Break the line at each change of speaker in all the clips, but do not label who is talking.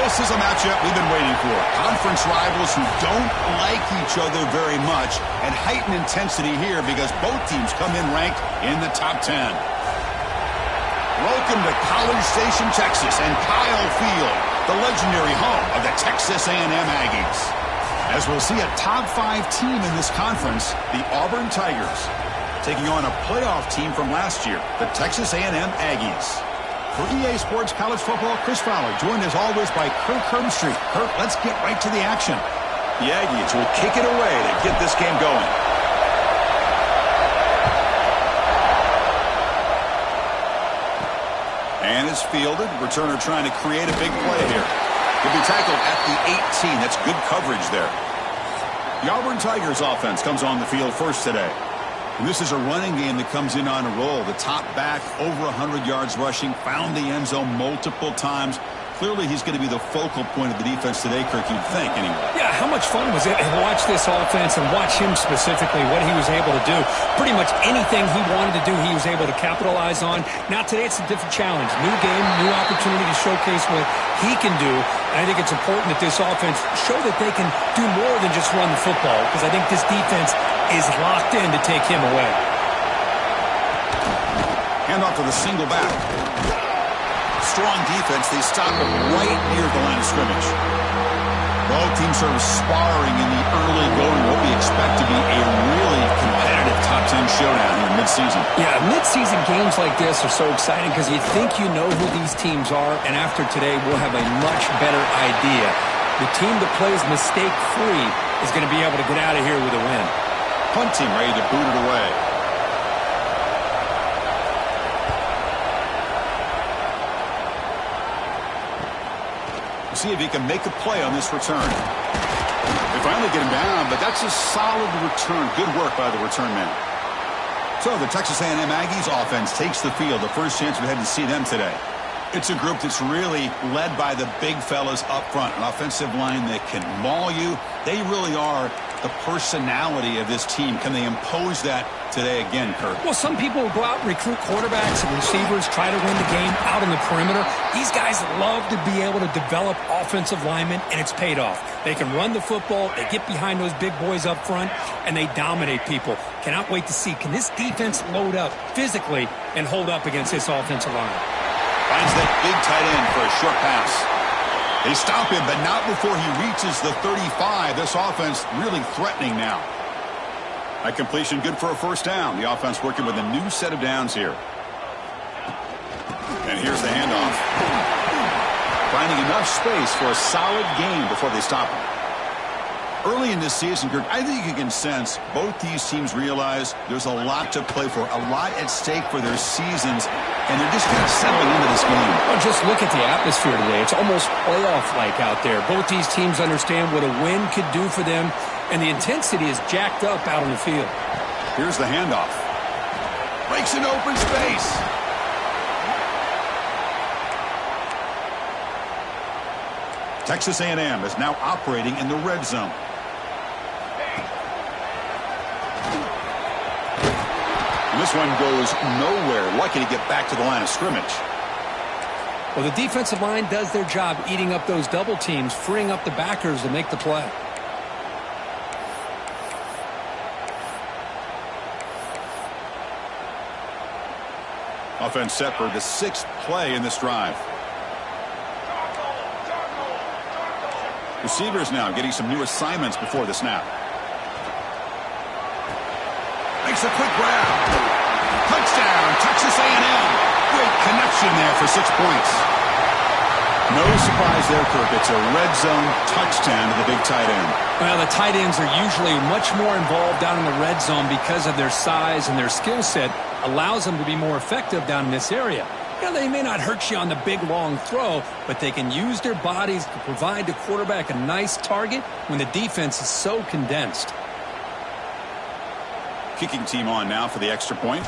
This is a matchup we've been waiting for. Conference rivals who don't like each other very much, and heightened intensity here because both teams come in ranked in the top 10. Welcome to College Station, Texas, and Kyle Field, the legendary home of the Texas A&M Aggies. As we'll see a top 5 team in this conference, the Auburn Tigers, taking on a playoff team from last year, the Texas A&M Aggies. For EA Sports College Football, Chris Fowler, joined as always by Kirk Herbstreit. Kirk, let's get right to the action.
The Aggies will kick it away to get this game going.
And it's fielded. Returner trying to create a big play here. He'll be tackled at the 18. That's good coverage there. The Auburn Tigers offense comes on the field first today. And this is a running game that comes in on a roll. The top back, over 100 yards rushing, found the end zone multiple times. Clearly, he's going to be the focal point of the defense today, Kirk, you'd think, anyway.
Yeah, how much fun was it to watch this offense and watch him specifically, what he was able to do. Pretty much anything he wanted to do, he was able to capitalize on. Now, today, it's a different challenge. New game, new opportunity to showcase what he can do. And I think it's important that this offense show that they can do more than just run the football, because I think this defense is locked in to take him away.
Hand off to the single back. Strong defense. They stop him right near the line of scrimmage. Both teams sort of sparring in the early going, what we expect to be a really competitive top 10 showdown here in midseason.
Yeah, midseason games like this are so exciting because you think you know who these teams are, and after today we'll have a much better idea. The team that plays mistake-free is going to be able to get out of here with a win.
Punt team ready to boot it away. See if he can make a play on this return. They finally get him down, but that's a solid return. Good work by the return man. So the Texas A&M Aggies offense takes the field. The first chance we had to see them today. It's a group that's really led by the big fellas up front. An offensive line that can maul you. They really are the personality of this team. Can they impose that today again, Kirk?
Well, some people will go out and recruit quarterbacks and receivers, try to win the game out on the perimeter. These guys love to be able to develop offensive linemen, and it's paid off. They can run the football, they get behind those big boys up front, and they dominate people. Cannot wait to see, can this defense load up physically and hold up against this offensive line?
Finds that big tight end for a short pass. They stop him, but not before he reaches the 35. This offense really threatening now. That completion good for a first down. The offense working with a new set of downs here. And here's the handoff. Finding enough space for a solid gain before they stop him. Early in this season, Kirk, I think you can sense both these teams realize there's a lot to play for, a lot at stake for their seasons, and they're just kind of settling into this game.
Well, just look at the atmosphere today. It's almost playoff-like out there. Both these teams understand what a win could do for them, and the intensity is jacked up out on the field.
Here's the handoff. Breaks an open space. Texas A&M is now operating in the red zone. And this one goes nowhere. Lucky to get back to the line of scrimmage.
Well, the defensive line does their job eating up those double teams, freeing up the backers to make the play.
Offense set for the 6th play in this drive. Receivers now getting some new assignments before the snap. Makes a quick grab. Touchdown, Texas A&M. Great connection there for 6 points. No surprise there, Kirk. It's a red zone touchdown to the big tight end.
Well, the tight ends are usually much more involved down in the red zone because of their size, and their skill set allows them to be more effective down in this area. You know, they may not hurt you on the big, long throw, but they can use their bodies to provide the quarterback a nice target when the defense is so condensed.
Kicking team on now for the extra point.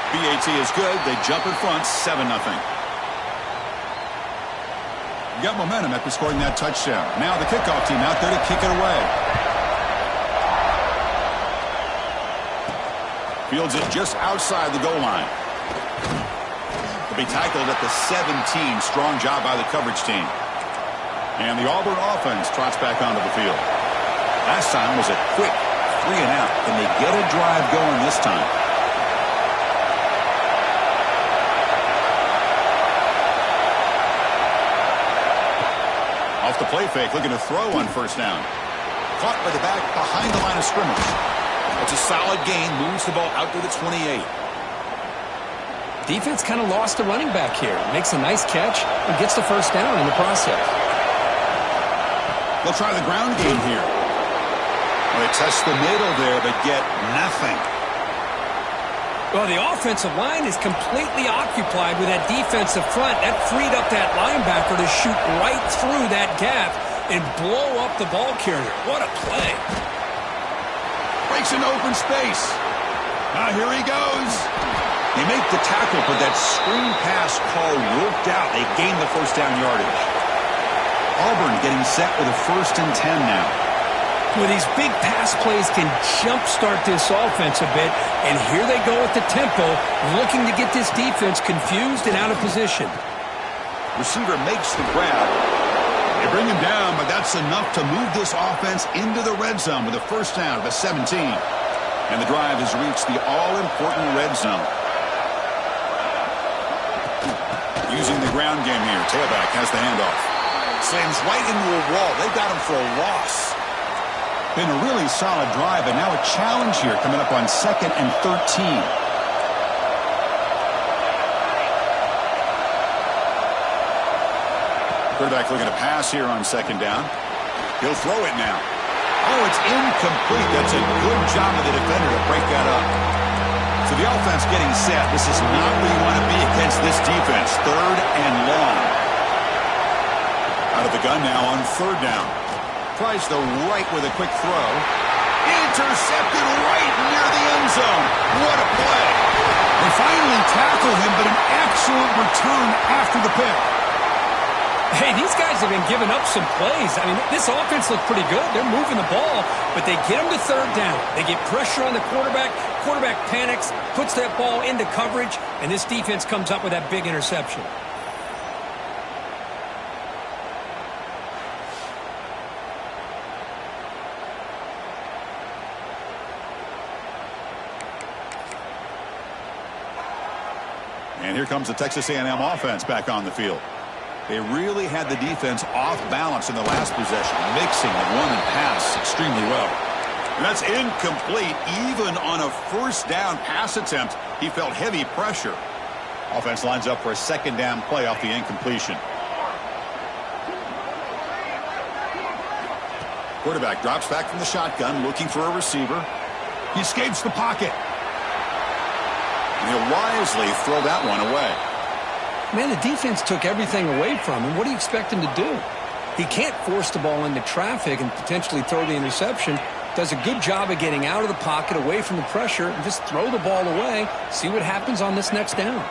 BAT is good. They jump in front, 7-0. Got momentum after scoring that touchdown. Now the kickoff team out there to kick it away. Fields it just outside the goal line. To be tackled at the 17. Strong job by the coverage team. And the Auburn offense trots back onto the field. Last time was a quick 3 and out. Can they get a drive going this time? Off the play fake, looking to throw on first down. Caught by the back behind the line of scrimmage. It's a solid gain, moves the ball out to the 28.
Defense kind of lost the running back here. Makes a nice catch and gets the first down in the process.
They'll try the ground game here. Well, they test the middle there, but get nothing.
Well, the offensive line is completely occupied with that defensive front. That freed up that linebacker to shoot right through that gap and blow up the ball carrier. What a play.
Breaks into open space. Now here he goes. They make the tackle, but that screen pass call worked out. They gain the first down yardage. Auburn getting set with a 1st and 10 now.
Well, these big pass plays can jumpstart this offense a bit, and here they go at the tempo, looking to get this defense confused and out of position.
Receiver makes the grab. They bring him down, but that's enough to move this offense into the red zone with a first down at the 17. And the drive has reached the all-important red zone. Using the ground game here. Tailback has the handoff. Slams right into a wall. They've got him for a loss. Been a really solid drive, but now a challenge here coming up on 2nd and 13. Quarterback looking to pass here on 2nd down. He'll throw it now. Oh, it's incomplete. That's a good job of the defender to break that up. So the offense getting set. This is not where you want to be against this defense. 3rd and long. Out of the gun now on 3rd down. Tries the right with a quick throw. Intercepted right near the end zone. What a play. They finally tackle him, but an excellent return after the pick.
Hey, these guys have been giving up some plays. I mean, this offense looked pretty good. They're moving the ball, but they get them to 3rd down. They get pressure on the quarterback. Quarterback panics, puts that ball into coverage, and this defense comes up with that big interception.
And here comes the Texas A&M offense back on the field. They really had the defense off balance in the last possession, mixing the run and pass extremely well. And that's incomplete. Even on a first down pass attempt, he felt heavy pressure. Offense lines up for a 2nd down play off the incompletion. Quarterback drops back from the shotgun, looking for a receiver. He escapes the pocket. And he'll wisely throw that one away.
Man, the defense took everything away from him. What do you expect him to do? He can't force the ball into traffic and potentially throw the interception. Does a good job of getting out of the pocket, away from the pressure, and just throw the ball away. See what happens on this next down.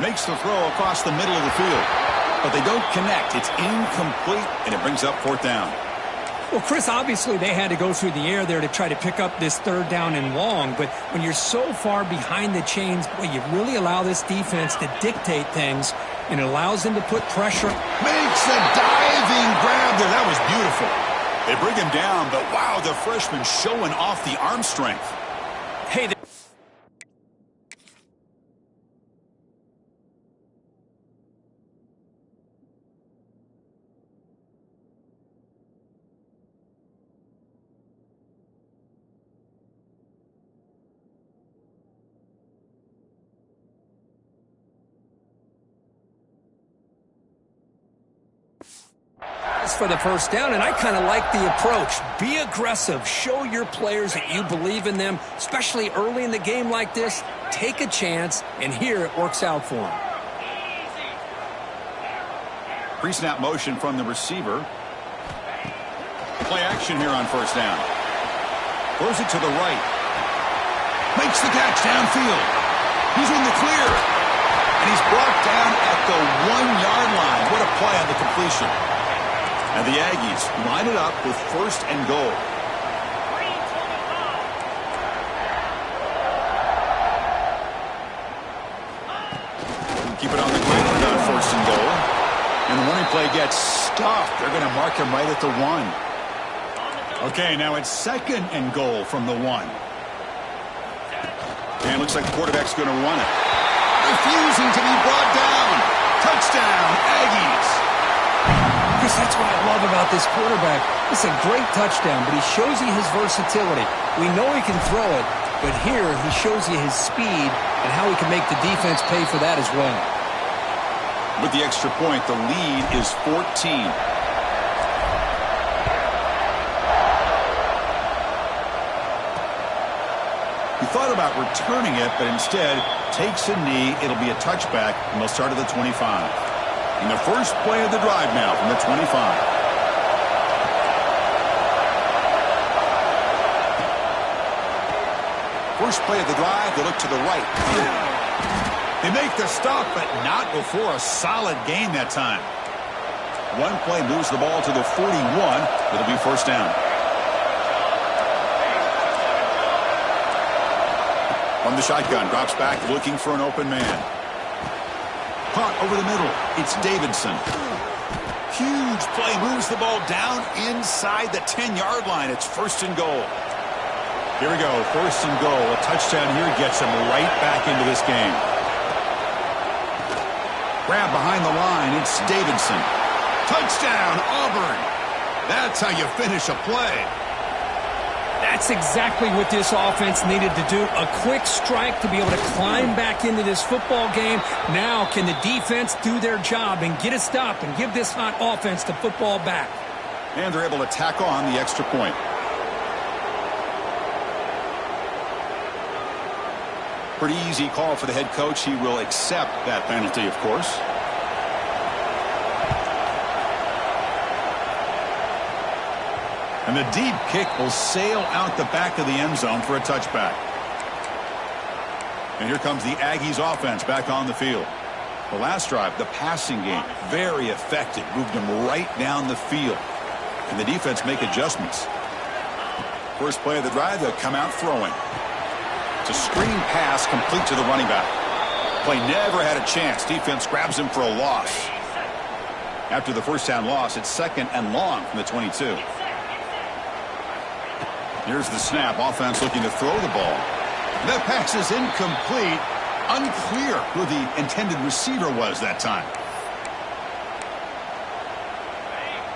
Makes the throw across the middle of the field. But they don't connect. It's incomplete, and it brings up 4th down.
Well, Chris, obviously they had to go through the air there to try to pick up this 3rd down and long, but when you're so far behind the chains, boy, you really allow this defense to dictate things, and it allows them to put pressure.
Makes a diving grab there. That was beautiful. They bring him down, but wow, the freshman showing off the arm strength.
Hey, for the first down, and I kind of like the approach. Be aggressive. Show your players that you believe in them, especially early in the game like this. Take a chance, and here it works out for them.
Pre-snap motion from the receiver. Play action here on first down. Throws it to the right. Makes the catch downfield. He's in the clear. And he's brought down at the 1-yard line. What a play on the completion. And the Aggies line it up with 1st and goal. keep it on the ground on 1st and goal. And the running play gets stopped. They're going to mark him right at the 1. Okay, now it's 2nd and goal from the 1. And it looks like the quarterback's going to run it. Refusing to be brought down. Touchdown, Aggies.
Chris, that's what I love about this quarterback. It's a great touchdown, but he shows you his versatility. We know he can throw it, but here he shows you his speed and how he can make the defense pay for that as well.
With the extra point, the lead is 14. He thought about returning it, but instead takes a knee. It'll be a touchback, and they'll start at the 25. And the first play of the drive now from the 25. First play of the drive, they look to the right. They make the stop, but not before a solid gain that time. One play moves the ball to the 41. It'll be 1st down. From the shotgun, drops back, looking for an open man. Caught over the middle. It's Davidson. Huge play, moves the ball down inside the 10-yard line. It's 1st and goal. Here we go, 1st and goal. A touchdown here gets him right back into this game. Grab behind the line. It's Davidson. Touchdown, Auburn. That's how you finish a play.
That's exactly what this offense needed to do. A quick strike to be able to climb back into this football game. Now can the defense do their job and get a stop and give this hot offense the football back?
And they're able to tack on the extra point. Pretty easy call for the head coach. He will accept that penalty, of course. And the deep kick will sail out the back of the end zone for a touchback. And here comes the Aggies offense back on the field. The last drive, the passing game, very effective. Moved them right down the field. And the defense make adjustments. First play of the drive, they'll come out throwing. It's a screen pass complete to the running back. Play never had a chance. Defense grabs him for a loss. After the 1st down loss, it's 2nd and long from the 22. Here's the snap. Offense looking to throw the ball. That pass is incomplete. Unclear who the intended receiver was that time.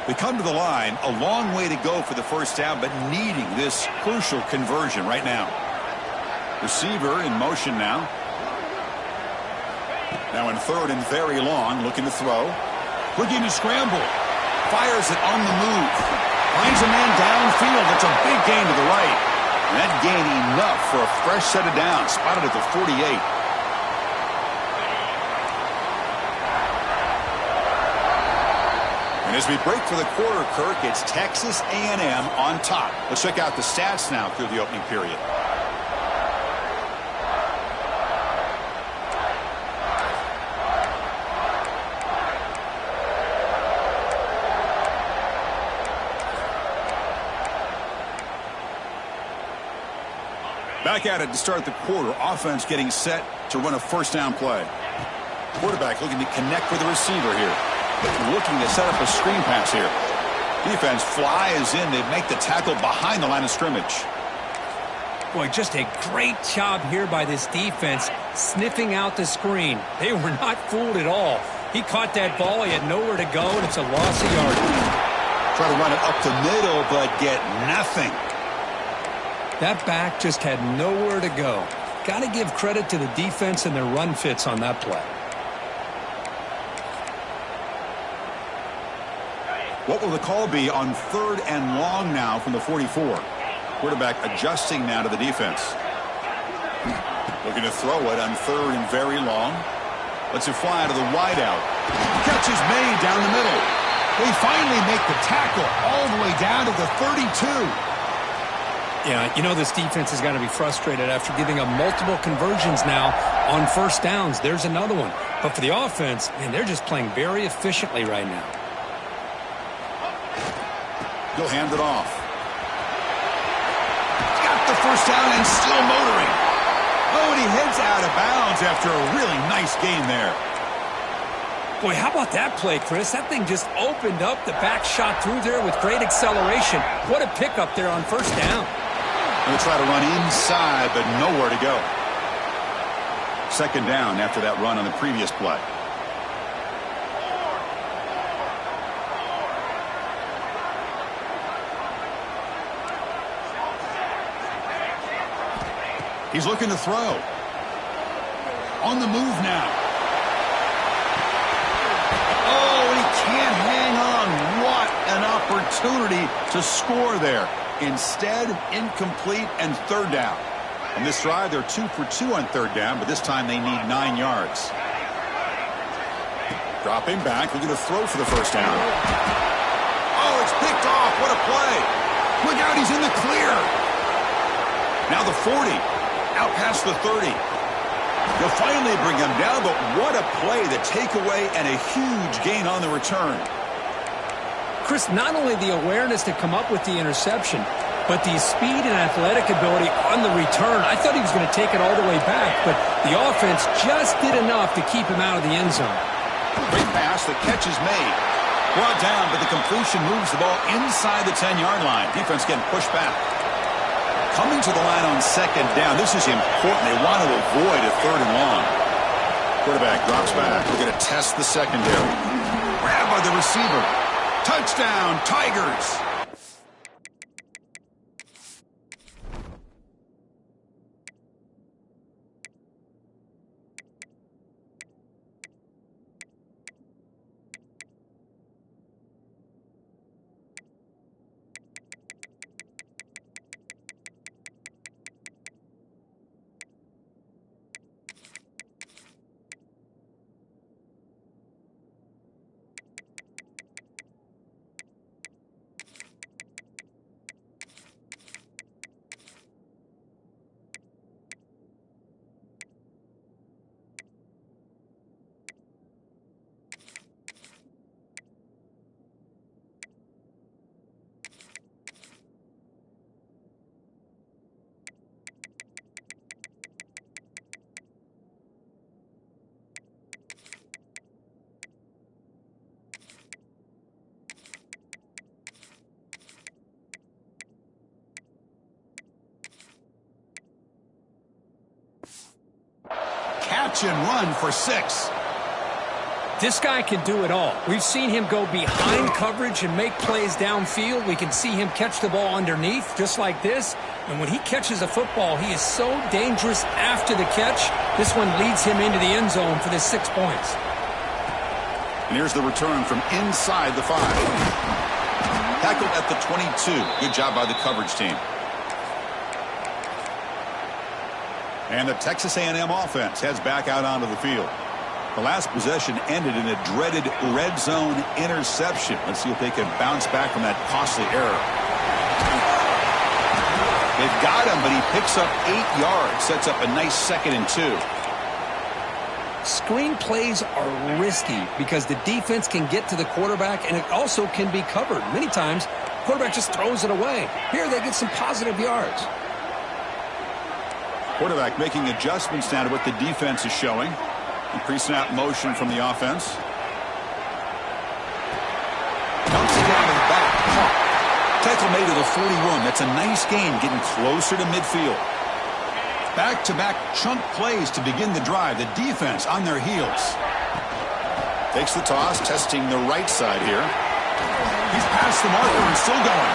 They come to the line. A long way to go for the 1st down, but needing this crucial conversion right now. Receiver in motion now. Now in 3rd and very long, looking to throw. Looking to scramble. Fires it on the move. Finds a man downfield. It's a big gain to the right. And that gain enough for a fresh set of downs. Spotted at the 48. And as we break for the quarter, Kirk, it's Texas A&M on top. Let's check out the stats now through the opening period. Back at it to start the quarter. Offense getting set to run a 1st down play. Quarterback looking to connect with the receiver here. Looking to set up a screen pass here. Defense flies in. They make the tackle behind the line of scrimmage.
Boy, just a great job here by this defense, sniffing out the screen. They were not fooled at all. He caught that ball. He had nowhere to go, and it's a loss of yardage.
Try to run it up the middle, but get nothing.
That back just had nowhere to go. Got to give credit to the defense and their run fits on that play.
What will the call be on 3rd and long now from the 44? Quarterback adjusting now to the defense. Looking to throw it on 3rd and very long. Lets it fly to the wideout. Catch is made down the middle. They finally make the tackle all the way down to the 32.
Yeah, you know this defense is going to be frustrated after giving up multiple conversions now on 1st downs. There's another one. But for the offense, man, they're just playing very efficiently right now.
He'll hand it off. Got the 1st down and still motoring. Oh, and he heads out of bounds after a really nice game there.
Boy, how about that play, Chris? That thing just opened up. The back shot through there with great acceleration. What a pickup there on first down.
They'll try to run inside, but nowhere to go. Second down after that run on the previous play. He's looking to throw. On the move now. Oh, and he can't hang on. What an opportunity to score there. Instead, incomplete and third down. On this drive, they're 2 for 2 on third down, but this time they need 9 yards. Dropping back, looking to throw for the first down. Oh, it's picked off. What a play. Look out, he's in the clear. Now the 40. Out past the 30. They'll finally bring him down, but what a play, the takeaway, and a huge gain on the return.
Chris, not only the awareness to come up with the interception, but the speed and athletic ability on the return. I thought he was going to take it all the way back, but the offense just did enough to keep him out of the end zone.
Great pass, the catch is made. Brought down, but the completion moves the ball inside the 10-yard line. Defense getting pushed back. Coming to the line on second down. This is important. They want to avoid a third and long. Quarterback drops back. We're going to test the secondary. Grabbed by the receiver. Touchdown, Tigers. Catch and run for 6.
This guy can do it all. We've seen him go behind coverage and make plays downfield. We can see him catch the ball underneath, just like this. And when he catches a football, he is so dangerous after the catch. This one leads him into the end zone for the 6 points.
And here's the return from inside the 5. Tackled at the 22. Good job by the coverage team. And the Texas A&M offense heads back out onto the field. The last possession ended in a dreaded red zone interception. Let's see if they can bounce back from that costly error. They've got him, but he picks up 8 yards. Sets up a nice 2nd and 2.
Screen plays are risky because the defense can get to the quarterback, and it also can be covered. Many times, the quarterback just throws it away. Here they get some positive yards.
Quarterback making adjustments now to what the defense is showing. Pre-snap motion from the offense. Dumps it down to the back. Tackle made to the 41. That's a nice gain, getting closer to midfield. Back-to-back chunk plays to begin the drive. The defense on their heels. Takes the toss, testing the right side here. He's past the marker and still going.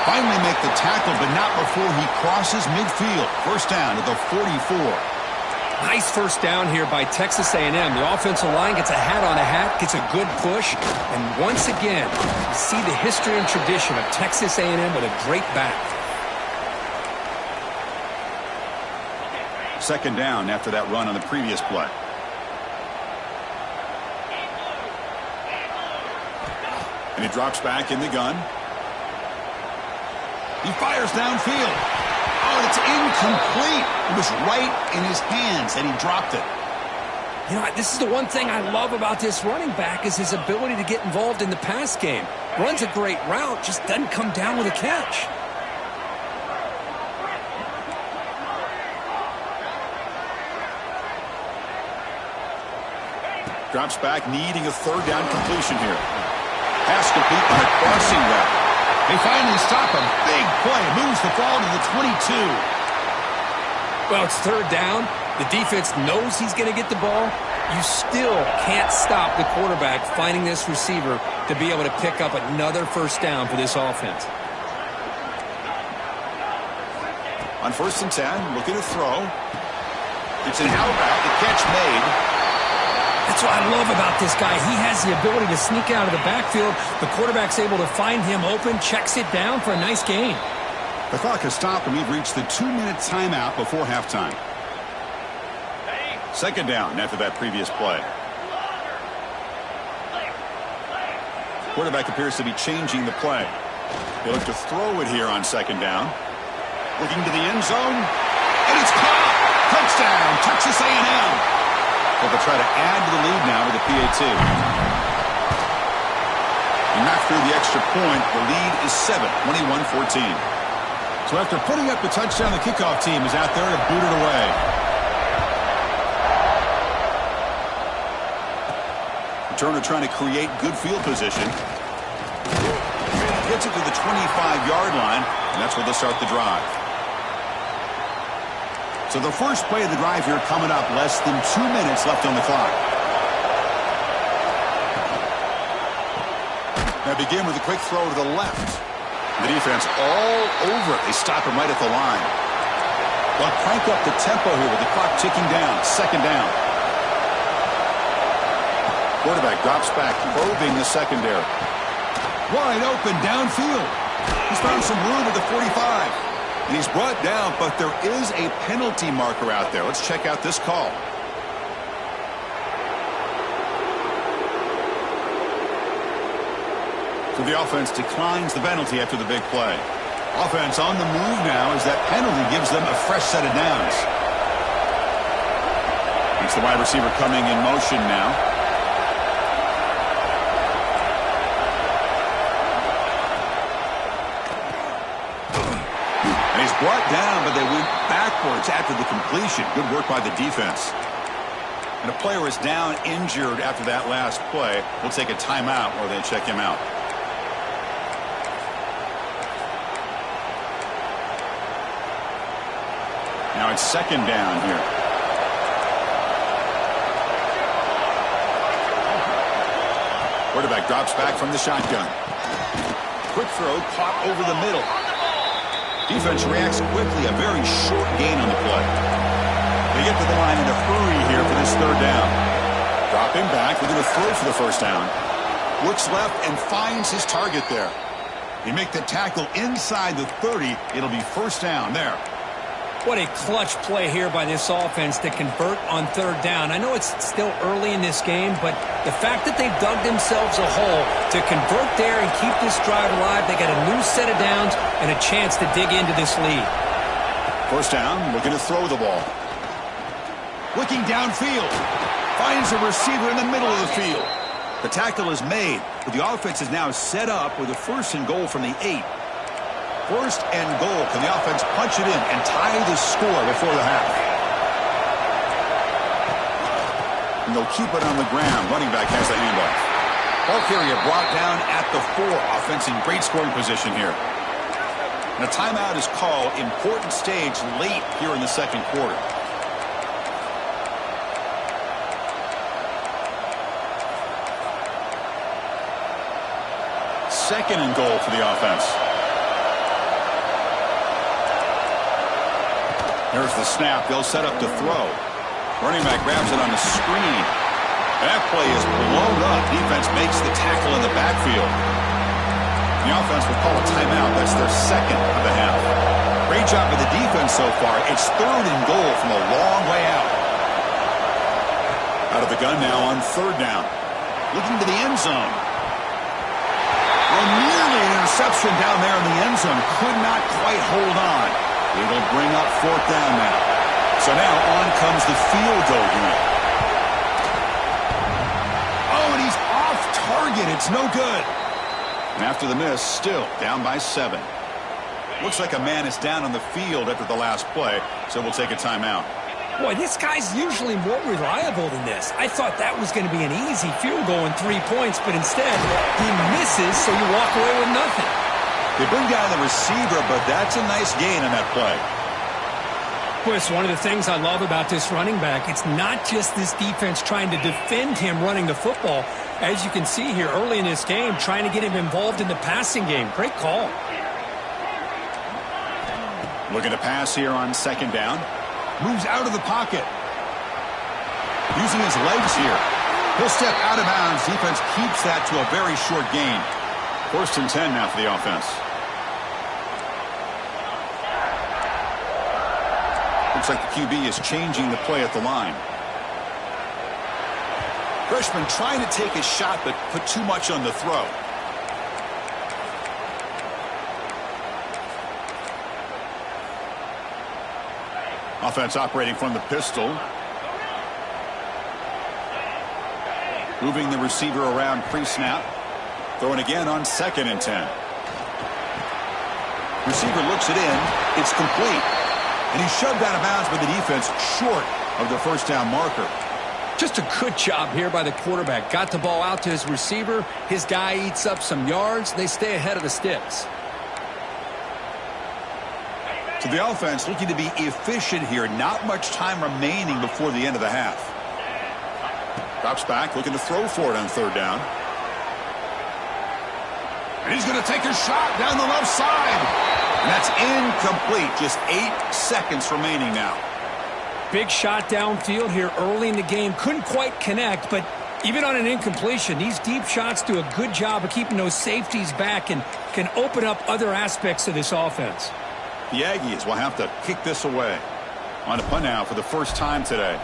Finally make the tackle, but not before he crosses midfield. First down to the 44.
Nice first down here by Texas A&M. The offensive line gets a hat on a hat, gets a good push, and once again, you see the history and tradition of Texas A&M with a great back.
Second down after that run on the previous play. And he drops back in the gun. He fires downfield. Oh, it's incomplete. It was right in his hands, and he dropped it.
You know, this is the one thing I love about this running back is his ability to get involved in the pass game. Runs a great route, just doesn't come down with a catch.
Drops back, needing a third down completion here. Pass complete on a crossing route. They finally stop him. Big play. Moves the ball to the 22.
Well, it's third down. The defense knows he's going to get the ball. You still can't stop the quarterback finding this receiver to be able to pick up another first down for this offense.
On 1st and 10, looking to throw. It's an out route. The catch made.
That's what I love about this guy. He has the ability to sneak out of the backfield. The quarterback's able to find him open, checks it down for a nice gain.
The clock has stopped, and we've reached the 2-minute timeout before halftime. 2nd down after that previous play. Quarterback appears to be changing the play. They look to throw it here on 2nd down. Looking to the end zone, and it's caught! Touchdown, Texas A&M! Well, they'll try to add to the lead now with the PAT. And not through the extra point, the lead is 7, 21-14. So after putting up the touchdown, the kickoff team is out there to boot it away. Returner trying to create good field position. Gets it to the 25-yard line, and that's where they'll start the drive. So the first play of the drive here coming up, less than 2 minutes left on the clock. Now begin with a quick throw to the left. The defense all over it. They stop him right at the line. They'll crank up the tempo here with the clock ticking down. 2nd down. Quarterback drops back, probing the secondary. Wide open downfield. He's found some room at the 45. And he's brought down, but there is a penalty marker out there. Let's check out this call. So the offense declines the penalty after the big play. Offense on the move now as that penalty gives them a fresh set of downs. It's the wide receiver coming in motion now. And he's brought down, but they went backwards after the completion. Good work by the defense. And a player is down injured after that last play. We'll take a timeout while they check him out. Now it's 2nd down here. Quarterback drops back from the shotgun. Quick throw caught over the middle. Defense reacts quickly. A very short gain on the play. They get to the line in a hurry here for this 3rd down. Dropping back. They're going to throw for the first down. Looks left and finds his target there. He make the tackle inside the 30. It'll be 1st down there.
What a clutch play here by this offense to convert on 3rd down. I know it's still early in this game, but the fact that they've dug themselves a hole to convert there and keep this drive alive, they got a new set of downs and a chance to dig into this lead.
1st down, looking to throw the ball. Looking downfield. Finds a receiver in the middle of the field. The tackle is made, but the offense is now set up with a 1st and goal from the 8. 1st and goal. Can the offense punch it in and tie the score before the half? And they'll keep it on the ground. Running back has the handoff. Ball carrier brought down at the 4. Offense in great scoring position here. And a timeout is called. Important stage late here in the 2nd quarter. Second and goal for the offense. There's the snap. They'll set up to throw. Running back grabs it on the screen. That play is blown up. Defense makes the tackle in the backfield. The offense will call a timeout. That's their 2nd of the half. Great job by the defense so far. It's 3rd and goal from a long way out. Out of the gun now on 3rd down. Looking to the end zone. Well, nearly an interception down there in the end zone. Could not quite hold on. It'll bring up 4th down now. So now on comes the field goal unit. Oh, and he's off target. It's no good. And after the miss, still down by 7. Looks like a man is down on the field after the last play, so we'll take a timeout.
Boy, this guy's usually more reliable than this. I thought that was going to be an easy field goal and 3 points, but instead, he misses, so you walk away with nothing.
They bring down the receiver, but that's a nice gain on that play.
Boy, it's one of the things I love about this running back. It's not just this defense trying to defend him running the football. As you can see here early in this game, trying to get him involved in the passing game. Great call.
Looking to pass here on second down. Moves out of the pocket. Using his legs here. He'll step out of bounds. Defense keeps that to a very short gain. 1st and 10 now for the offense. Looks like the QB is changing the play at the line. Freshman trying to take a shot, but put too much on the throw. Offense operating from the pistol. Moving the receiver around pre-snap. Throwing again on 2nd and 10. Receiver looks it in. It's complete. And he's shoved out of bounds by the defense short of the first down marker.
Just a good job here by the quarterback. Got the ball out to his receiver. His guy eats up some yards. They stay ahead of the sticks.
So the offense looking to be efficient here. Not much time remaining before the end of the half. Drops back, looking to throw for it on 3rd down. And he's going to take a shot down the left side. And that's incomplete. Just 8 seconds remaining now.
Big shot downfield here early in the game. Couldn't quite connect, but even on an incompletion, these deep shots do a good job of keeping those safeties back and can open up other aspects of this offense.
The Aggies will have to kick this away. On a punt now for the first time today.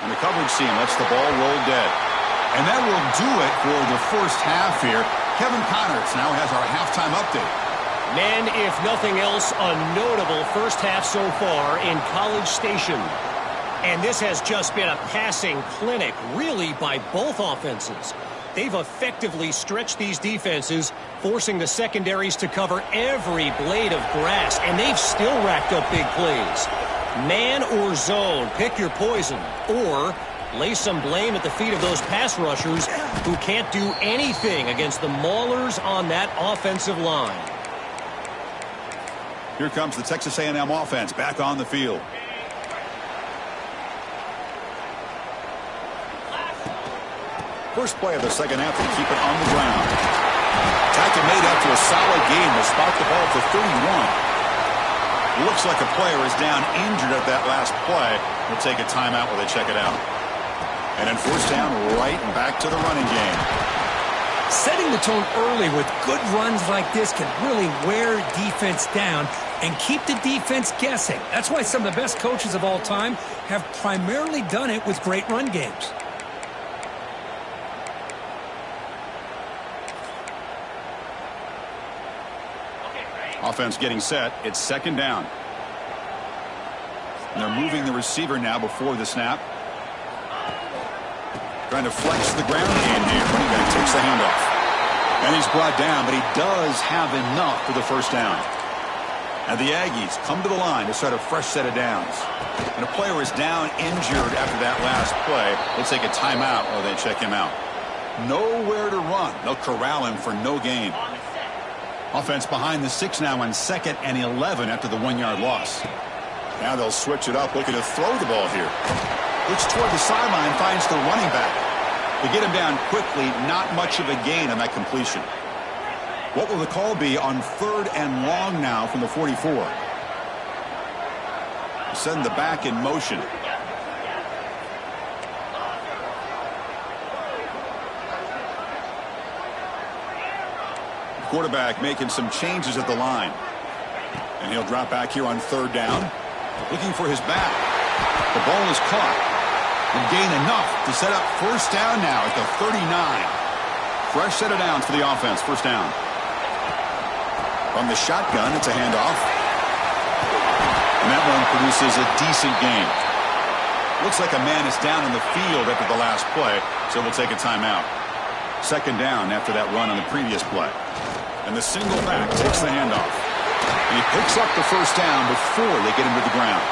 And the coverage team lets the ball roll dead. And that will do it for the first half here. Kevin Connors now has our halftime update.
Man, if nothing else, a notable first half so far in College Station. And this has just been a passing clinic, really, by both offenses. They've effectively stretched these defenses, forcing the secondaries to cover every blade of grass, and they've still racked up big plays. Man or zone, pick your poison, or lay some blame at the feet of those pass rushers who can't do anything against the maulers on that offensive line.
Here comes the Texas A&M offense back on the field. First play of the second half to keep it on the ground. Tackle made after a solid game will spot the ball for 31. Looks like a player is down injured at that last play. We'll take a timeout while they check it out. And then 1st down, right and back to the running game.
Setting the tone early with good runs like this can really wear defense down and keep the defense guessing. That's why some of the best coaches of all time have primarily done it with great run games.
Offense getting set. It's 2nd down. And they're moving the receiver now before the snap. Trying to flex the ground game here. Running back takes the handoff. And he's brought down, but he does have enough for the first down. And the Aggies come to the line to start a fresh set of downs. And a player is down injured after that last play. We'll take a timeout while they check him out. Nowhere to run. They'll corral him for no gain. Offense behind the 6 now on 2nd and 11 after the 1-yard loss. Now they'll switch it up, looking to throw the ball here. Looks toward the sideline, finds the running back. They get him down quickly, not much of a gain on that completion. What will the call be on 3rd and long now from the 44? Send the back in motion. Quarterback making some changes at the line. And he'll drop back here on 3rd down. Looking for his back. The ball is caught. And gain enough to set up 1st down now at the 39. Fresh set of downs for the offense. 1st down. From the shotgun, it's a handoff. And that one produces a decent gain. Looks like a man is down in the field after the last play, so we'll take a timeout. 2nd down after that run on the previous play. And the single back takes the handoff. And he picks up the first down before they get him to the ground.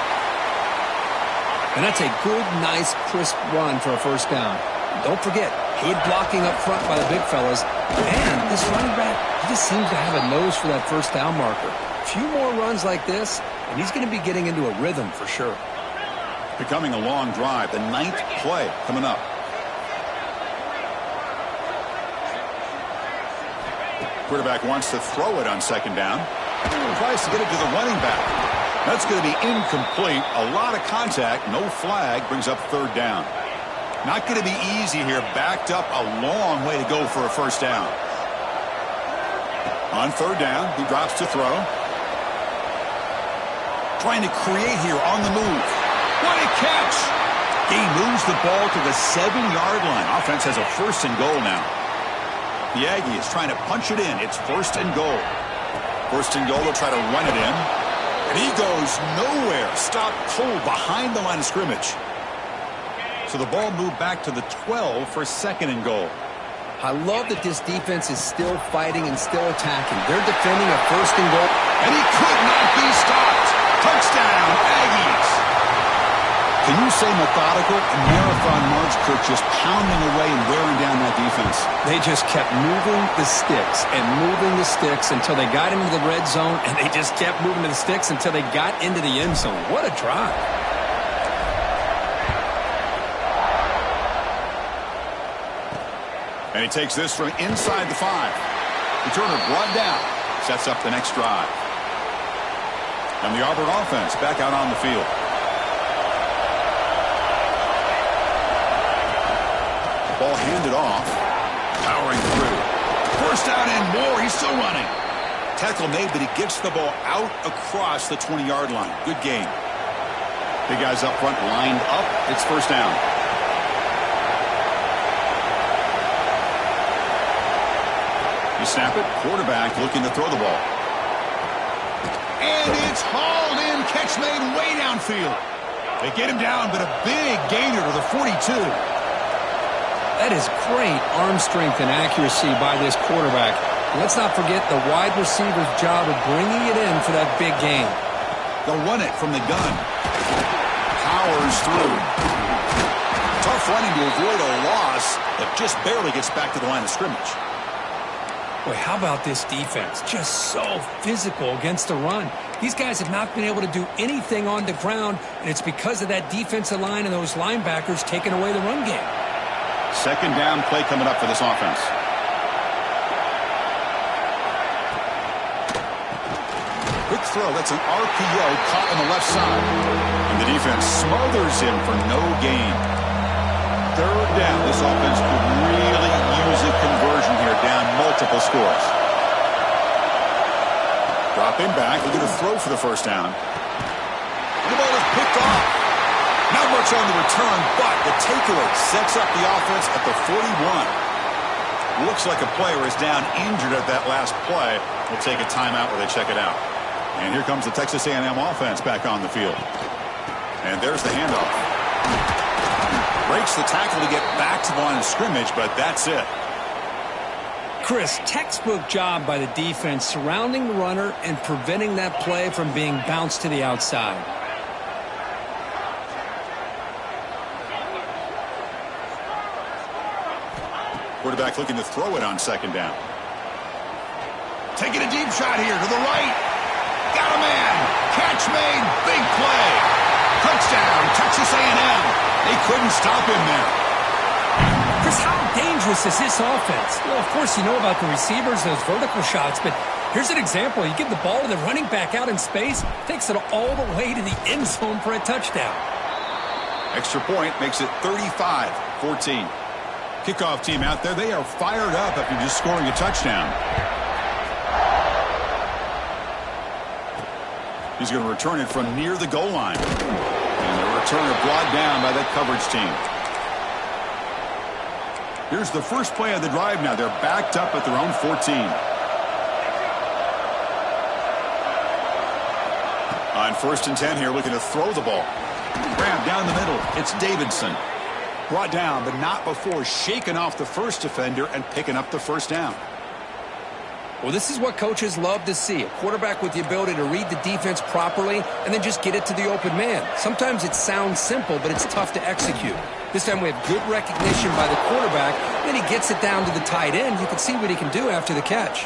And that's a good, nice, crisp run for a first down. Don't forget, good blocking up front by the big fellas. And this running back, he just seems to have a nose for that first down marker. A few more runs like this, and he's going to be getting into a rhythm for sure.
Becoming a long drive, the 9th play coming up. Quarterback wants to throw it on second down. Tries to get it to the running back. That's going to be incomplete. A lot of contact, no flag, brings up third down. Not going to be easy here. Backed up a long way to go for a first down. On third down, he drops to throw. Trying to create here on the move. What a catch! He moves the ball to the 7-yard line. Offense has a first and goal now. The Aggie is trying to punch it in. It's first and goal. First and goal, they'll try to run it in. And he goes nowhere. Stopped cold behind the line of scrimmage. So the ball moved back to the 12 for second and goal.
I love that this defense is still fighting and still attacking. They're defending a first and goal.
And he could not be stopped. Touchdown, Aggies. Can you say methodical and marathon march, Kirk, just pounding away and wearing down that defense?
They just kept moving the sticks and moving the sticks until they got into the red zone, and they just kept moving the sticks until they got into the end zone. What a drive.
And he takes this from inside the 5. Returner brought down. Sets up the next drive. And the Auburn offense back out on the field. Ball handed off. Powering through. First down and more. He's still running. Tackle made, but he gets the ball out across the 20-yard line. Good game. Big guys up front lined up. It's first down. You snap it. Quarterback looking to throw the ball. And it's hauled in. Catch made way downfield. They get him down, but a big gainer to the 42.
That is great arm strength and accuracy by this quarterback. Let's not forget the wide receiver's job of bringing it in for that big gain.
They'll run it from the gun. Powers through. Tough running to avoid a loss, but just barely gets back to the line of scrimmage.
Boy, how about this defense? Just so physical against the run. These guys have not been able to do anything on the ground, and it's because of that defensive line and those linebackers taking away the run game.
Second down play coming up for this offense. Quick throw. That's an RPO caught on the left side. And the defense smothers him for no gain. Third down. This offense could really use a conversion here, down multiple scores. Dropping back. Looking to throw for the first down. And the ball is picked off. Not much on the return, but the takeaway sets up the offense at the 41. Looks like a player is down injured at that last play. We'll take a timeout where they check it out. And here comes the Texas A&M offense back on the field. And there's the handoff. Breaks the tackle to get back to the line of scrimmage, but that's it.
Chris, textbook job by the defense surrounding the runner and preventing that play from being bounced to the outside.
Quarterback looking to throw it on second down. Taking a deep shot here to the right. Got a man. Catch made. Big play. Touchdown, Texas A&M. They couldn't stop him there.
Chris, how dangerous is this offense? Well, of course, you know about the receivers, those vertical shots, but here's an example. You give the ball to the running back out in space, takes it all the way to the end zone for a touchdown.
Extra point makes it 35-14. Kickoff team out there, they are fired up after just scoring a touchdown. He's going to return it from near the goal line. And the returner brought down by that coverage team. Here's the first play of the drive now. They're backed up at their own 14. On first and 10 here, looking to throw the ball. Grab down the middle. It's Davidson. Brought down, but not before shaking off the first defender and picking up the first down.
Well, this is what coaches love to see. A quarterback with the ability to read the defense properly and then just get it to the open man. Sometimes it sounds simple, but it's tough to execute. This time we have good recognition by the quarterback. Then he gets it down to the tight end. You can see what he can do after the catch.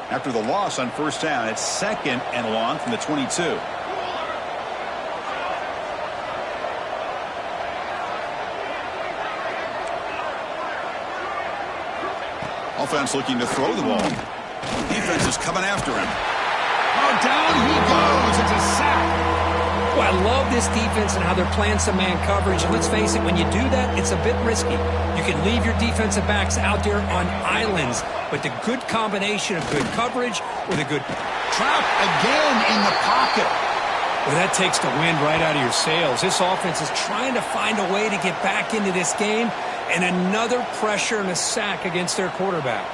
After the loss on first down, it's 2nd and long from the 22. Offense looking to throw the ball. Defense is coming after him. Oh, down he goes. It's a sack.
Well, I love this defense and how they're playing some man coverage. And let's face it, when you do that, it's a bit risky. You can leave your defensive backs out there on islands, but the good combination of good coverage with a good
trap again in the pocket.
Well, that takes the wind right out of your sails. This offense is trying to find a way to get back into this game, and another pressure and a sack against their quarterback.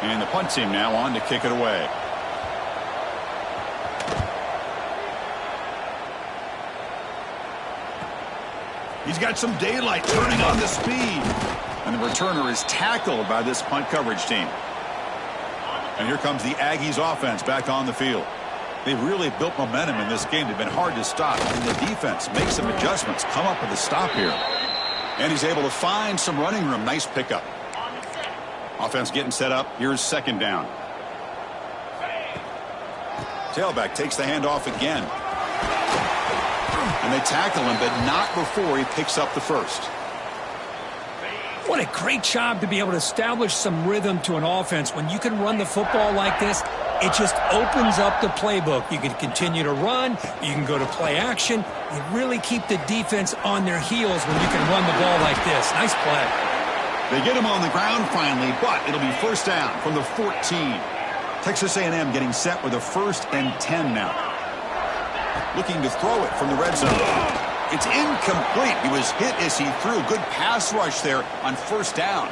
And the punt team now on to kick it away. He's got some daylight turning on the speed. And the returner is tackled by this punt coverage team. And here comes the Aggies offense back on the field. They've really built momentum in this game. They've been hard to stop. And the defense makes some adjustments, come up with a stop here. And he's able to find some running room. Nice pickup. Offense getting set up. Here's 2nd down. Tailback takes the handoff again. And they tackle him, but not before he picks up the first.
What a great job to be able to establish some rhythm to an offense. When you can run the football like this, it just opens up the playbook. You can continue to run. You can go to play action. You really keep the defense on their heels when you can run the ball like this. Nice play.
They get him on the ground finally, but it'll be first down from the 14. Texas A&M getting set with a 1st and 10 now. Looking to throw it from the red zone. It's incomplete. He was hit as he threw. Good pass rush there on first down.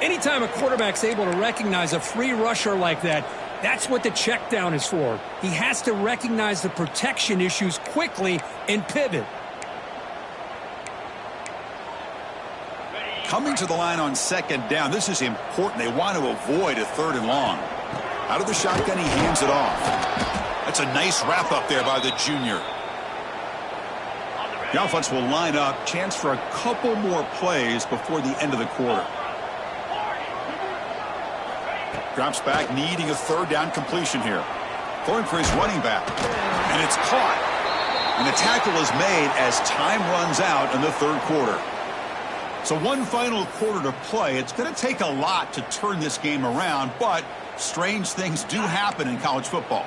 Anytime a quarterback's able to recognize a free rusher like that, that's what the check down is for. He has to recognize the protection issues quickly and pivot.
Coming to the line on 2nd down. This is important. They want to avoid a 3rd and long. Out of the shotgun, he hands it off. That's a nice wrap up there by the junior. The offense will line up. Chance for a couple more plays before the end of the quarter. Drops back, needing a 3rd down completion here. Going for his running back. And it's caught. And the tackle is made as time runs out in the 3rd quarter. So one final quarter to play. It's going to take a lot to turn this game around, but strange things do happen in college football.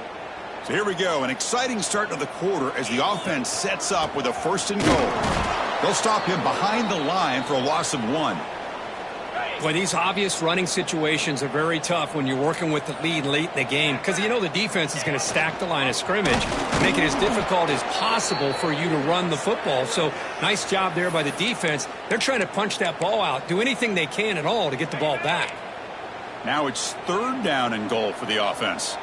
So here we go, an exciting start to the quarter as the offense sets up with a 1st and goal. They'll stop him behind the line for a loss of 1.
Boy, these obvious running situations are very tough when you're working with the lead late in the game because you know the defense is going to stack the line of scrimmage, make it as difficult as possible for you to run the football. So nice job there by the defense. They're trying to punch that ball out, do anything they can at all to get the ball back.
Now it's 3rd down and goal for the offense.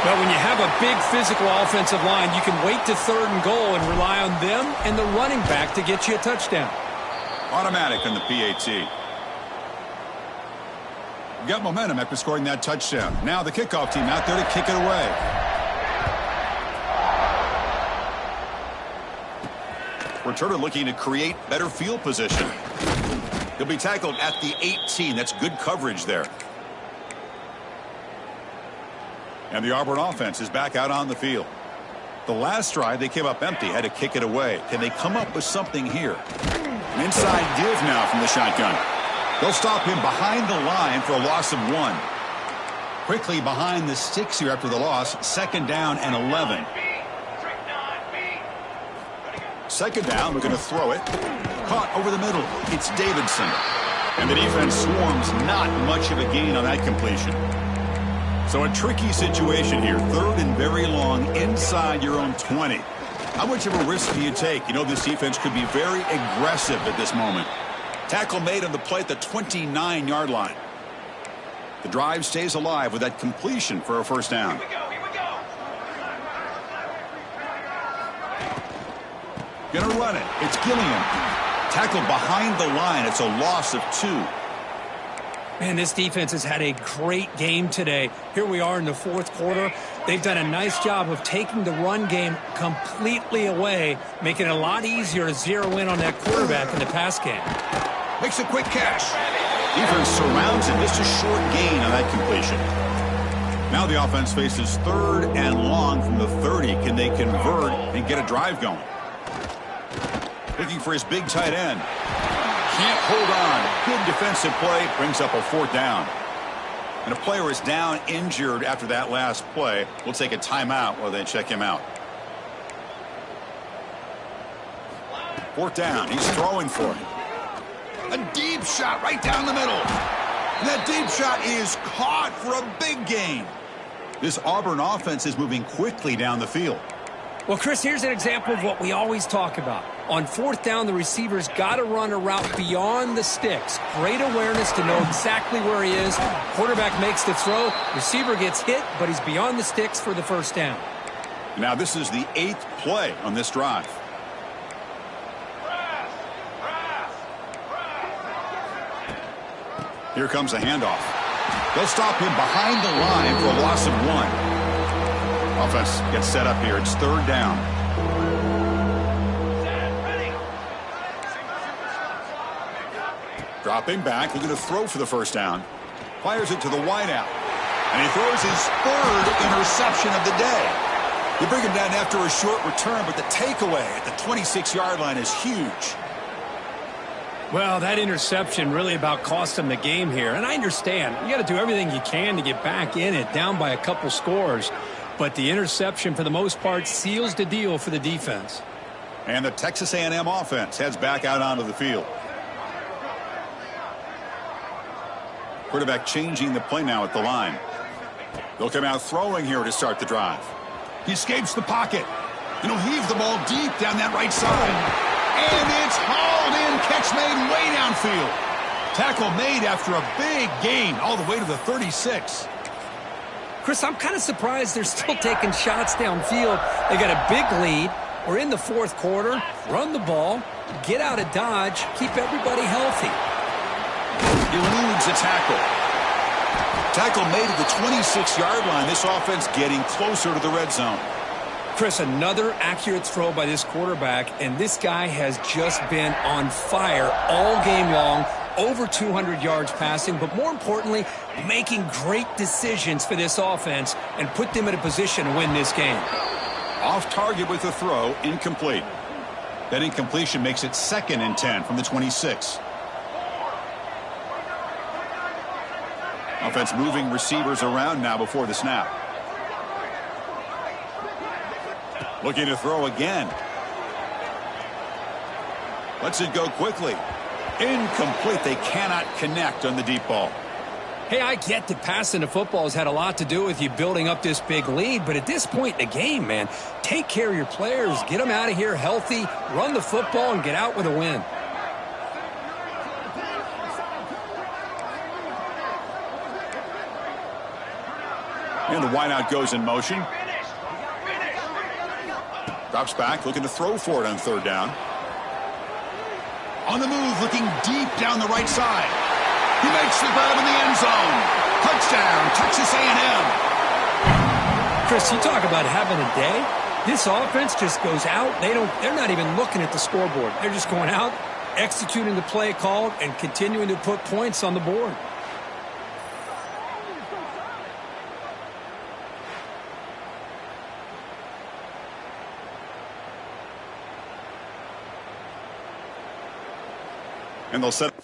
But when you have a big physical offensive line, you can wait to 3rd and goal and rely on them and the running back to get you a touchdown.
Automatic on the PAT. Got momentum after scoring that touchdown. Now the kickoff team out there to kick it away. Returner looking to create better field position. He'll be tackled at the 18. That's good coverage there. And the Auburn offense is back out on the field. The last drive, they came up empty, had to kick it away. Can they come up with something here? An inside give now from the shotgun. They'll stop him behind the line for a loss of 1. Quickly behind the sticks here after the loss. 2nd down and 11. 2nd down, we're going to throw it. Caught over the middle. It's Davidson. And the defense swarms, not much of a gain on that completion. So a tricky situation here. 3rd and very long inside your own 20. How much of a risk do you take? You know this defense could be very aggressive at this moment. Tackle made on the play at the 29-yard line. The drive stays alive with that completion for a first down. Gonna run it. It's Gilliam. Tackled behind the line. It's a loss of 2.
Man, this defense has had a great game today. Here we are in the fourth quarter. They've done a nice job of taking the run game completely away, making it a lot easier to zero in on that quarterback in the pass game.
Makes a quick catch. Defense surrounds it. Just a short gain on that completion. Now the offense faces 3rd and long from the 30. Can they convert and get a drive going? Looking for his big tight end. Can't hold on. Good defensive play. Brings up a 4th down. And a player is down injured after that last play. We'll take a timeout while they check him out. 4th down. He's throwing for it. A deep shot right down the middle. And that deep shot is caught for a big gain. This Auburn offense is moving quickly down the field.
Well, Chris, here's an example of what we always talk about. On 4th down, the receiver's got to run a route beyond the sticks. Great awareness to know exactly where he is. Quarterback makes the throw. Receiver gets hit, but he's beyond the sticks for the first down.
Now this is the 8th play on this drive. Here comes a handoff. They'll stop him behind the line for a loss of 1. Offense gets set up here. It's 3rd down. Dropping back, looking to throw for the first down. Fires it to the wideout. And he throws his 3rd interception of the day. You bring him down after a short return, but the takeaway at the 26-yard line is huge.
Well, that interception really about cost him the game here. And I understand. You got to do everything you can to get back in it, down by a couple scores. But the interception, for the most part, seals the deal for the defense.
And the Texas A&M offense heads back out onto the field. Quarterback changing the play now at the line. They'll come out throwing here to start the drive. He escapes the pocket. And he'll heave the ball deep down that right side. And it's hauled in. Catch made way downfield. Tackle made after a big gain all the way to the 36.
Chris, I'm kind of surprised they're still taking shots downfield. They got a big lead. We're in the fourth quarter. Run the ball. Get out of Dodge. Keep everybody healthy.
Eludes a tackle. Tackle made at the 26-yard line. This offense getting closer to the red zone.
Chris, another accurate throw by this quarterback, and this guy has just been on fire all game long. Over 200 yards passing, but more importantly, making great decisions for this offense and put them in a position to win this game.
Off target with the throw, incomplete. That incompletion makes it 2nd and 10 from the 26. Offense moving receivers around now before the snap. Looking to throw again. Lets it go quickly. Incomplete. They cannot connect on the deep ball.
Hey, I get that passing the football has had a lot to do with you building up this big lead, but at this point in the game, man, take care of your players, get them out of here healthy, run the football, and get out with a win.
And the wideout goes in motion. Drops back, looking to throw for it on 3rd down. On the move, looking deep down the right side. He makes the grab in the end zone. Touchdown, Texas A&M.
Chris, you talk about having a day. This offense just goes out. They're not even looking at the scoreboard. They're just going out, executing the play called, and continuing to put points on the board.
And they'll set.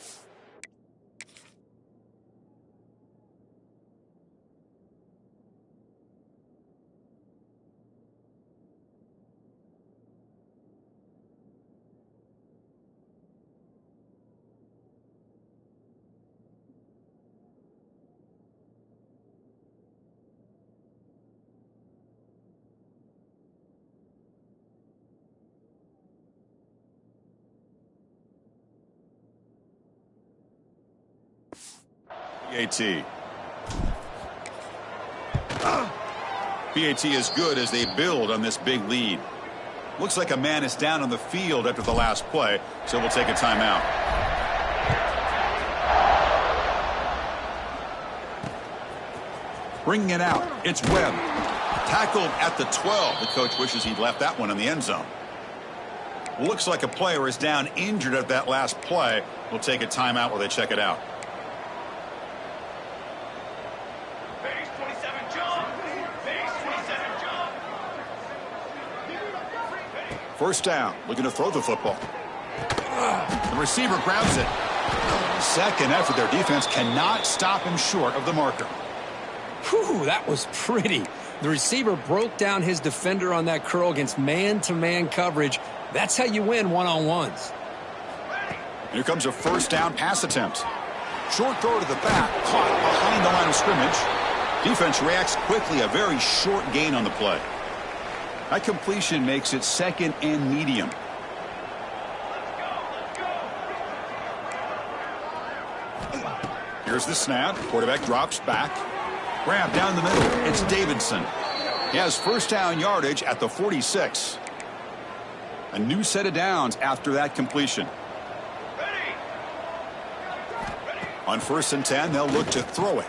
AT. PAT is good as they build on this big lead. Looks like a man is down on the field after the last play, so we'll take a timeout. Bringing it out, it's Webb. Tackled at the 12. The coach wishes he'd left that one in the end zone. Looks like a player is down injured at that last play. We'll take a timeout while they check it out. First down, looking to throw the football. The receiver grabs it. Second effort, their defense cannot stop him short of the marker.
Whew, that was pretty. The receiver broke down his defender on that curl against man-to-man coverage. That's how you win one-on-ones.
Here comes a first down pass attempt. Short throw to the back, caught behind the line of scrimmage. Defense reacts quickly, a very short gain on the play. That completion makes it second and medium. Here's the snap. Quarterback drops back. Grab down the middle. It's Davidson. He has first down yardage at the 46. A new set of downs after that completion. On 1st and 10, they'll look to throw it.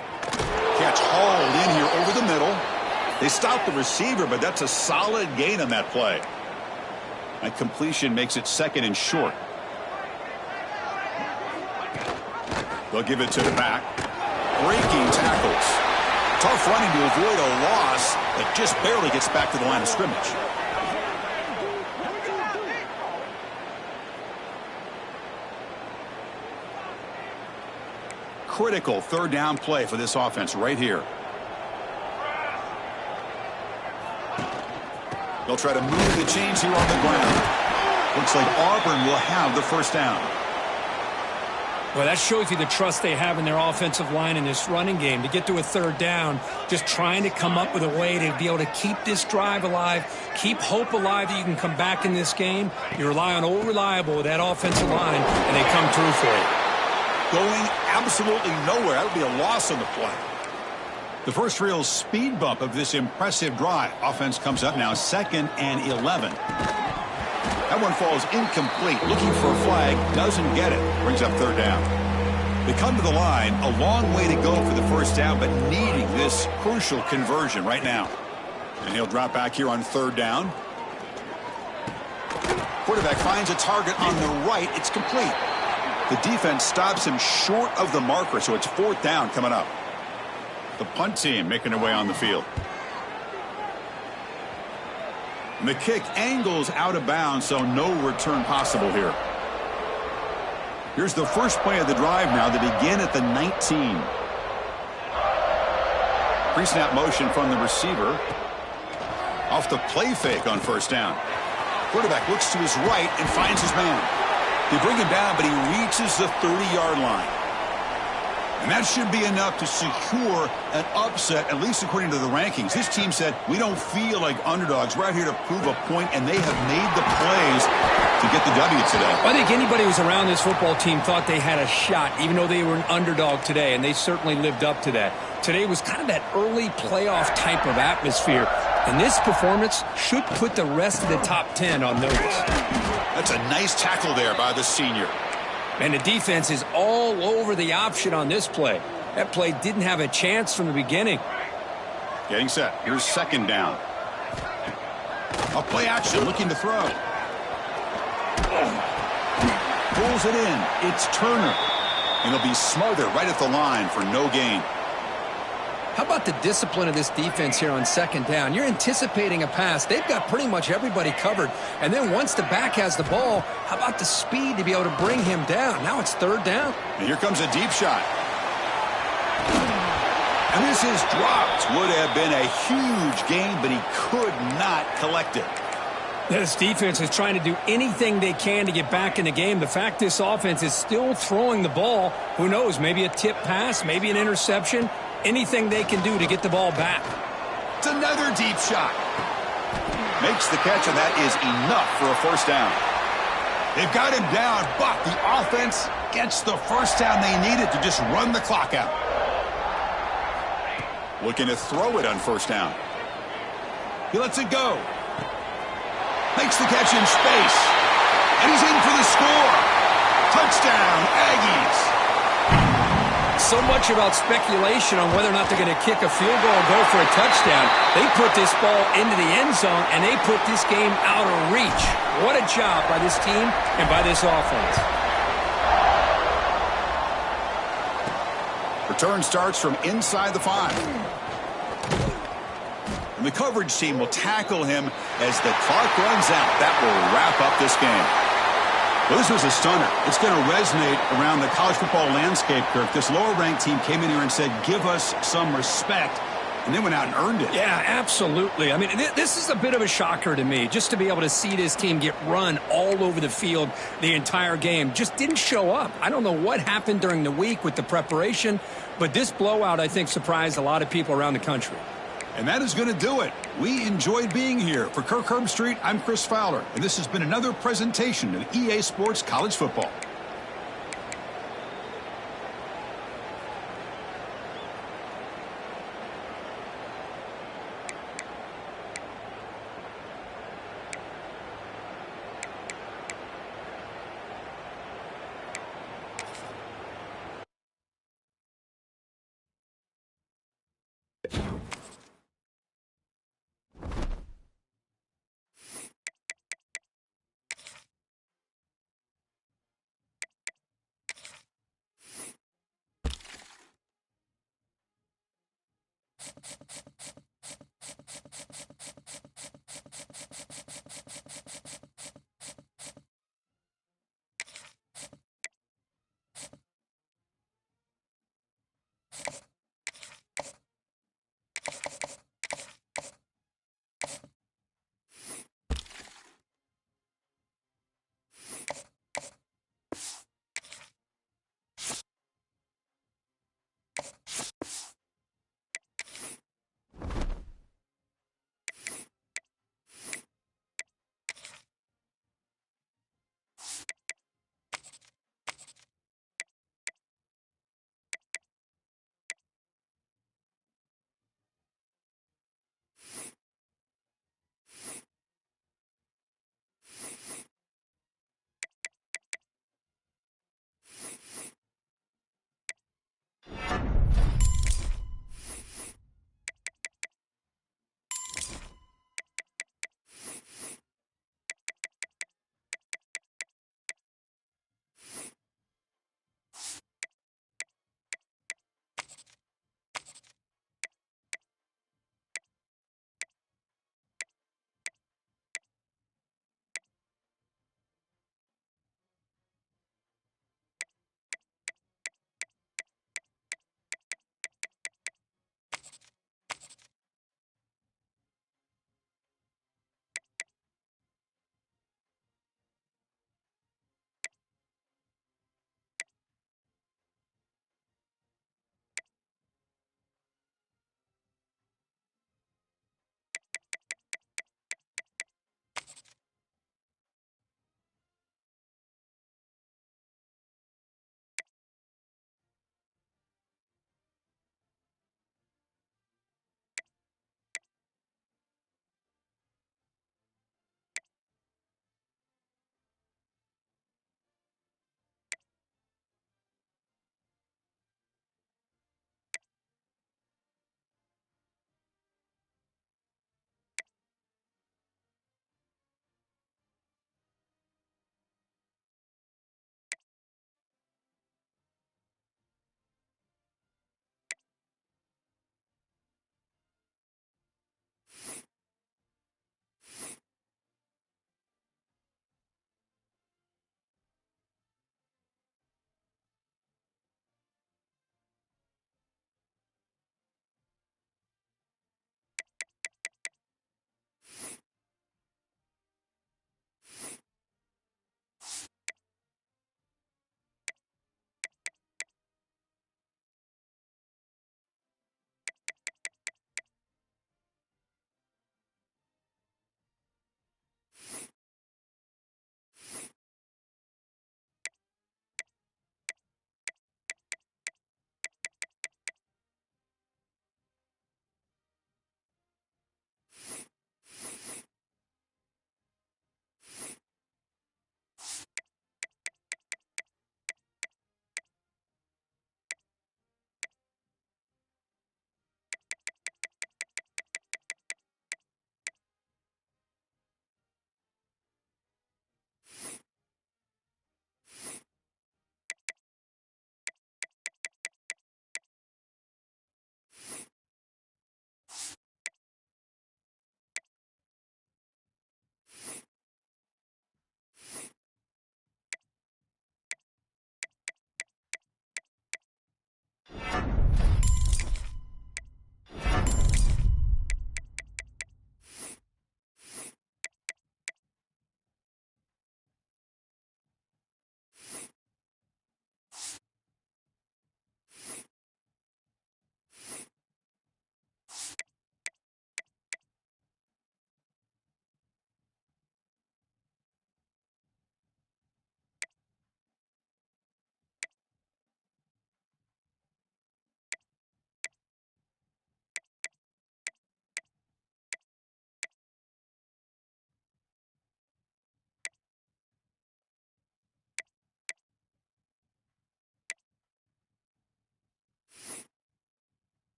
Catch hauled in here over the middle. They stop the receiver, but that's a solid gain on that play. That completion makes it second and short. They'll give it to the back. Breaking tackles. Tough running to avoid a loss that just barely gets back to the line of scrimmage. Critical third down play for this offense right here. They'll try to move the chains here on the ground. Looks like Auburn will have the first down.
Well, that shows you the trust they have in their offensive line in this running game. To get to a third down, just trying to come up with a way to be able to keep this drive alive, keep hope alive that you can come back in this game. You rely on old reliable with that offensive line, and they come through for you.
Going absolutely nowhere. That would be a loss on the play. The first real speed bump of this impressive drive. Offense comes up now 2nd and 11. That one falls incomplete. Looking for a flag. Doesn't get it. Brings up third down. They come to the line. A long way to go for the first down, but needing this crucial conversion right now. And he'll drop back here on third down. Quarterback finds a target on the right. It's complete. The defense stops him short of the marker, so it's 4th down coming up. The punt team making their way on the field. And the kick angles out of bounds, so no return possible here. Here's the first play of the drive now. They begin at the 19. Pre-snap motion from the receiver. Off the play fake on first down. Quarterback looks to his right and finds his man. They bring him down, but he reaches the 30-yard line. And that should be enough to secure an upset, at least according to the rankings. This team said, we don't feel like underdogs. We're out here to prove a point, and they have made the plays to get the W today.
I think anybody who was around this football team thought they had a shot, even though they were an underdog today, and they certainly lived up to that. Today was kind of that early playoff type of atmosphere, and this performance should put the rest of the top 10 on notice.
That's a nice tackle there by the senior.
And the defense is all over the option on this play. That play didn't have a chance from the beginning.
Getting set. Here's second down. A play action looking to throw. Pulls it in. It's Turner. And he'll be smothered right at the line for no gain.
How about the discipline of this defense here on second down? You're anticipating a pass. They've got pretty much everybody covered. And then once the back has the ball, how about the speed to be able to bring him down? Now it's third down.
And here comes a deep shot. And this is dropped. Would have been a huge gain, but he could not collect it.
This defense is trying to do anything they can to get back in the game. The fact this offense is still throwing the ball, who knows, maybe a tip pass, maybe an interception. Anything they can do to get the ball back.
It's another deep shot. Makes the catch, and that is enough for a first down. They've got him down, but the offense gets the first down they needed to just run the clock out. Looking to throw it on first down. He lets it go. Makes the catch in space. And he's in for the score. Touchdown, Aggies.
So much about speculation on whether or not they're going to kick a field goal or go for a touchdown. They put this ball into the end zone, and they put this game out of reach. What a job by this team and by this offense.
Return starts from inside the 5. And the coverage team will tackle him as the clock runs out. That will wrap up this game. Well, this was a stunner. It's going to resonate around the college football landscape, Kirk. This lower-ranked team came in here and said, give us some respect, and they went out and earned it.
Yeah, absolutely. I mean, this is a bit of a shocker to me, just to be able to see this team get run all over the field the entire game. Just didn't show up. I don't know what happened during the week with the preparation, but this blowout, I think, surprised a lot of people around the country.
And that is going to do it. We enjoyed being here. For Kirk Herbstreit, I'm Chris Fowler, and this has been another presentation of EA Sports College Football.